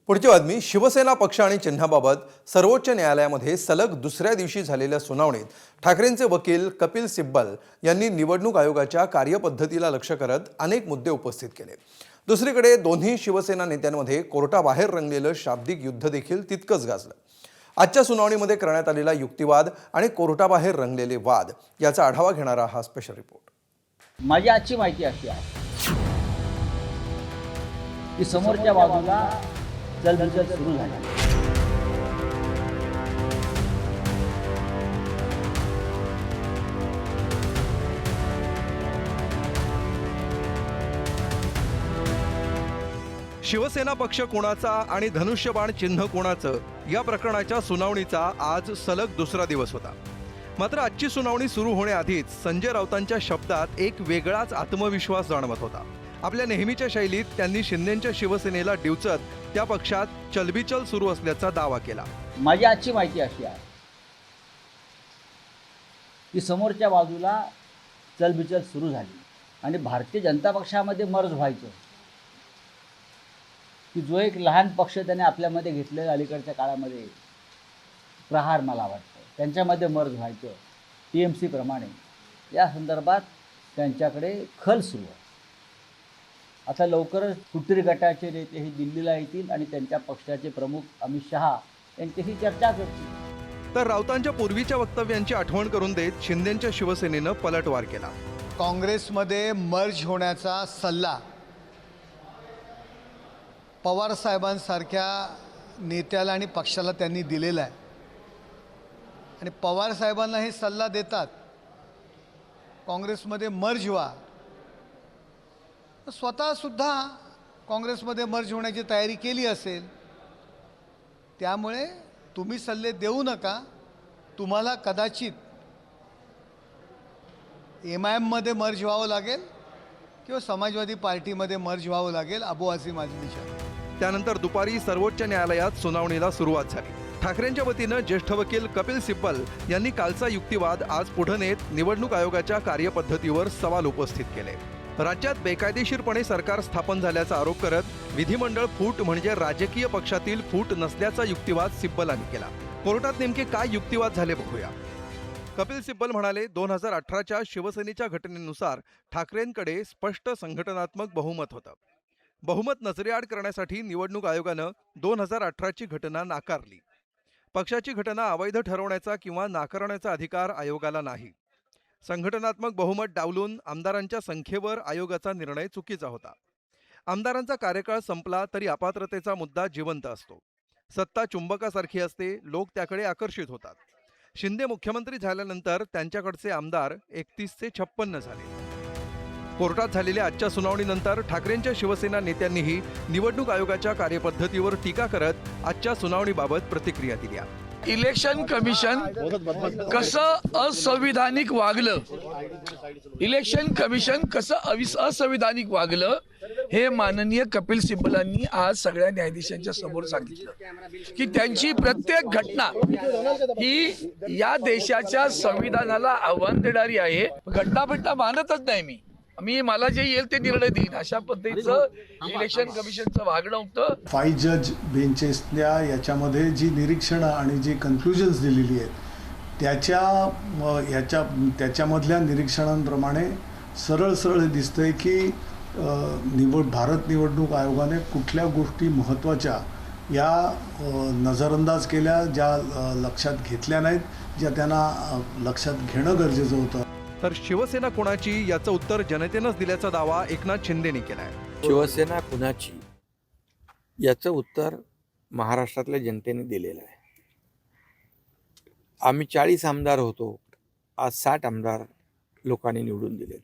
पुढची बातमी. शिवसेना पक्ष आणि चिन्हाबाबत सर्वोच्च न्यायालयामध्ये सलग दुसऱ्या दिवशी झालेल्या सुनावणीत ठाकरेंचे वकील कपिल सिब्बल यांनी निवडणूक आयोगाच्या कार्यपद्धतीला लक्ष्य करत अनेक मुद्दे उपस्थित केले. दुसरीकडे दोन्ही शिवसेना नेत्यांमध्ये कोर्टाबाहेर रंगलेलं शाब्दिक युद्ध देखील तितकंच गाजलं. आजच्या सुनावणीमध्ये करण्यात आलेला युक्तिवाद आणि कोर्टाबाहेर रंगलेले वाद याचा आढावा घेणारा हा स्पेशल रिपोर्ट. माझी आजची माहिती अशी आहे की समोरच्या बाजूला चलबिचल सुरू झाली. शिवसेना पक्ष कोणाचा आणि धनुष्यबाण चिन्ह कोणाचं या प्रकरणाच्या सुनावणीचा आज सलग दुसरा दिवस होता. मात्र आजची सुनावणी सुरू होण्याआधीच संजय राऊतांच्या शब्दात एक वेगळाच आत्मविश्वास जाणवत होता. आपल्या नेहमीच्या शैलीत त्यांनी शिंदेंच्या शिवसेनेला डिवचत त्या पक्षात चलबिचल सुरू असल्याचा दावा केला. माझी आजची माहिती अशी आहे की समोरच्या बाजूला चलबिचल सुरू झाली आणि भारतीय जनता पक्षामध्ये मर्ज व्हायचं की जो एक लहान पक्ष त्याने आपल्यामध्ये घेतलेला अलीकडच्या काळामध्ये प्रहार, मला वाटतं त्यांच्यामध्ये मर्ज व्हायचं TMC प्रमाणे. या संदर्भात त्यांच्याकडे खल सुरू आहे. आता लवकरच फुटीर गटाचे नेते हे दिल्लीला येतील आणि त्यांच्या पक्षाचे प्रमुख अमित शहा यांच्याशी चर्चा करतील. तर राऊतांच्या पूर्वीच्या वक्तव्यांची आठवण करून देत शिंदेंच्या शिवसेनेनं पलटवार केला. काँग्रेसमध्ये मर्ज होण्याचा सल्ला पवार साहेबांसारख्या नेत्याला आणि पक्षाला त्यांनी दिलेला आहे आणि पवार साहेबांना हे सल्ला देतात काँग्रेसमध्ये मर्ज व्हा. स्वतःसुद्धा काँग्रेसमध्ये मर्ज होण्याची तयारी केली असेल. त्यामुळे तुम्ही सल्ले देऊ नका. तुम्हाला कदाचित MIMमध्ये मर्ज व्हावं लागेल किंवा समाजवादी पार्टीमध्ये मर्ज व्हावं लागेल. अबू आसिम आझमीच्या. त्यानंतर दुपारी सर्वोच्च न्यायालयात सुनावणीला सुरुवात झाली. ठाकरेंच्या वतीनं ज्येष्ठ वकील कपिल सिब्बल यांनी कालचा युक्तिवाद आज पुढे नेत निवडणूक आयोगाच्या कार्यपद्धतीवर सवाल उपस्थित केले. राज्यात बेकायदेशीरपणे सरकार स्थापन झाल्याचा आरोप करत विधिमंडळ फूट म्हणजे राजकीय पक्षातील फूट नसल्याचा युक्तिवाद सिब्बलांनी केला. कोर्टात नेमके काय युक्तिवाद झाले बघूया. कपिल सिब्बल म्हणाले, 2018च्या शिवसेनेच्या घटनेनुसार ठाकरेंकडे स्पष्ट संघटनात्मक बहुमत होतं. बहुमत नजरेआड करण्यासाठी निवडणूक आयोगानं 2018ची घटना नाकारली. पक्षाची घटना अवैध ठरवण्याचा किंवा नाकारण्याचा अधिकार आयोगाला नाही. संघटनात्मक बहुमत डावलून आमदारांच्या संख्येवर आयोगाचा निर्णय चुकीचा होता. आमदारांचा कार्यकाळ संपला तरी अपात्रतेचा मुद्दा जिवंत असतो. सत्ता चुंबकासारखी असते, लोक त्याकडे आकर्षित होतात. शिंदे मुख्यमंत्री झाल्यानंतर त्यांच्याकडचे आमदार 31 ते 56 झाले. कोर्टात झालेल्या आजच्या सुनावणीनंतर ठाकरेंच्या शिवसेना नेत्यांनीही निवडणूक आयोगाच्या कार्यपद्धतीवर टीका करत आजच्या सुनावणीबाबत प्रतिक्रिया दिल्या. इलेक्शन कमिशन कसं असंविधानिक वागलं, इलेक्शन कमिशन कसं असंविधानिक वागलं हे माननीय कपिल सिब्बलांनी आज सगळ्या न्यायाधीशांच्या समोर सांगितलं की त्यांची प्रत्येक घटना ही या देशाच्या संविधानाला आव्हान देणारी आहे. घटना मानतच नाही मी मला जे येईल ते निर्णय देईन अशा पद्धतीचं इलेक्शन कमिशनचं वागणं होतं. 5 जज बेंचेसच्या याच्यामध्ये जी निरीक्षणं आणि जी कन्क्लुजन्स दिलेली आहेत त्याच्यामधल्या निरीक्षणांप्रमाणे सरळ दिसतंय की भारत निवडणूक आयोगाने कुठल्या गोष्टी महत्त्वाच्या या नजरअंदाज केल्या, ज्या लक्षात घेतल्या नाहीत, ज्या त्यांना लक्षात घेणं गरजेचं होतं. तर शिवसेना कोणाची याचं उत्तर जनतेनंच दिल्याचा दावा एकनाथ शिंदेनी केलाय. शिवसेना कुणाची याचं उत्तर महाराष्ट्रातल्या जनतेने दिलेलं आहे. आम्ही 40 आमदार होतो, आज 60 आमदार लोकांनी निवडून दिलेत.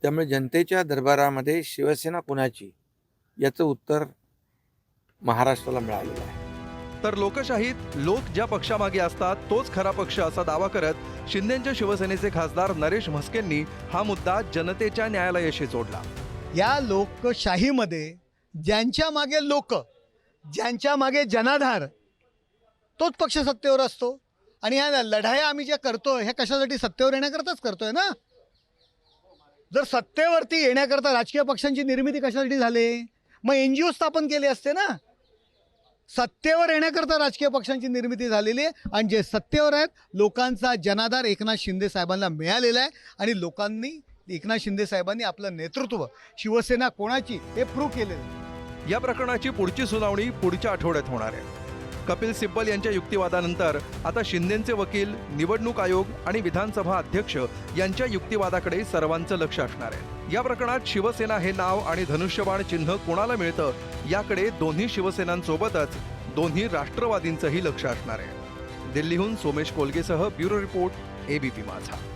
त्यामुळे जनतेच्या दरबारामध्ये शिवसेना कुणाची याचं उत्तर महाराष्ट्राला मिळालेलं आहे. तर लोकशाहीत लोक ज्या पक्षामागे असतात तोच खरा पक्ष असा दावा करत शिंदेंच्या शिवसेनेचे खासदार नरेश म्हस्केंनी हा मुद्दा जनतेच्या न्यायालयाशी जोडला. या लोकशाहीमध्ये ज्यांच्या मागे लोक, ज्यांच्या मागे जनाधार, तोच पक्ष सत्तेवर असतो. आणि ह्या लढाया आम्ही ज्या करतोय ह्या कशासाठी? सत्तेवर येण्याकरताच करतोय ना. जर सत्तेवरती येण्याकरता राजकीय पक्षांची निर्मिती कशासाठी झाली? मग NGO स्थापन केले असते ना. सत्तेवर येण्याकरता राजकीय पक्षांची निर्मिती झालेली आहे आणि जे सत्तेवर आहेत लोकांचा जनाधार एकनाथ शिंदे साहेबांना मिळालेला आहे आणि लोकांनी एकनाथ शिंदे साहेबांनी आपलं नेतृत्व शिवसेना कोणाची हे प्रूव्ह केलेलं आहे. या प्रकरणाची पुढची सुनावणी पुढच्या आठवड्यात होणार आहे. कपिल सिब्बल यांच्या युक्तिवादानंतर आता शिंदेंचे वकील, निवडणूक आयोग आणि विधानसभा अध्यक्ष यांच्या युक्तिवादाकडे सर्वांचं लक्ष असणार आहे. या प्रकरणात शिवसेना हे नाव आणि धनुष्यबाण चिन्ह कोणाला मिळतं याकडे दोन्ही शिवसेनांसोबतच दोन्ही राष्ट्रवादींचंही लक्ष असणार आहे. दिल्लीहून सोमेश कोलगेसह ब्युरो रिपोर्ट, ABP माझा.